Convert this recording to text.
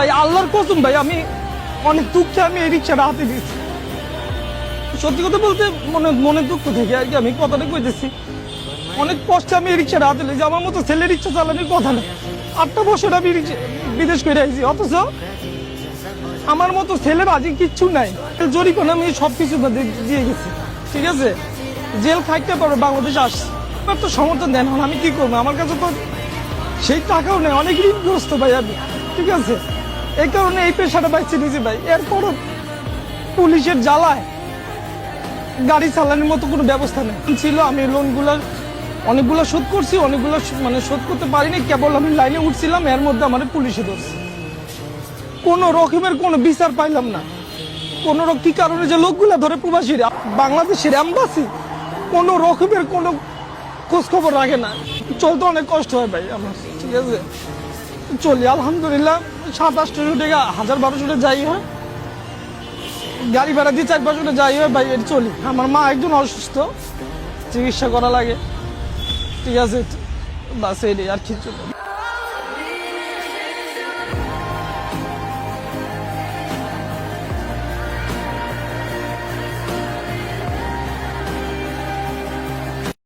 ভাই আল্লাহর কসম ভাই, আমি অনেক দুঃখে আমি এই রিক্সাটা হাতে দিয়েছি। সত্যি কথা বলতে মনে দুঃখ থেকে আর কি আমি কথাটা কইতেছি। অনেক কষ্টে আমি এই রিক্সাটা হাতে নিয়েছি। আমার মতো ছেলে রিক্সা চালানোর কথা না। 8টা বছর আমি বিদেশ করে আইছি, অথচ আমার মতো ছেলের আজ কিচ্ছু নাই। জরিমানা আমি সবকিছু দিয়ে গেছি, ঠিক আছে। জেল খাইতে পারো, বাংলাদেশে আসছি, এবার তো সমর্থন দেন। আমি কি করবো? আমার কাছে তো সেই টাকাও নেই, অনেক ঋণগ্রস্ত ভাই আমি, ঠিক আছে। এই কারণে এই পেশাটা বাইছে নিয়েছি ভাই। এরপরও পুলিশের জ্বালায় গাড়ি চালানোর মতো কোনো ব্যবস্থা নেই ছিল। আমি লোনগুলো অনেকগুলো শোধ করছি, অনেকগুলো শোধ করতে পারিনি। কেবল আমি লাইনে উঠছিলাম, এর মধ্যে আমার পুলিশে ধরছে। কোনো রকমের কোনো বিচার পাইলাম না। কোনো কি কারণে যে লোকগুলা ধরে প্রবাসীরা, বাংলাদেশের এম্বাসি কোনো রকমের কোনো খোঁজ খবর রাখে না। চলতে অনেক কষ্ট হয় ভাই আমার, ঠিক আছে। চলি আলহামদুলিল্লাহ, 700-800 টাকা, 1000-1200 টাকা যাই হয়, গাড়ি ভাড়া দিয়ে 4-500 টাকা যাই হয় ভাই, চলি। আমার মা একজন অসুস্থ, চিকিৎসা করা লাগে, ঠিক আছে। বাস এই আর কিছু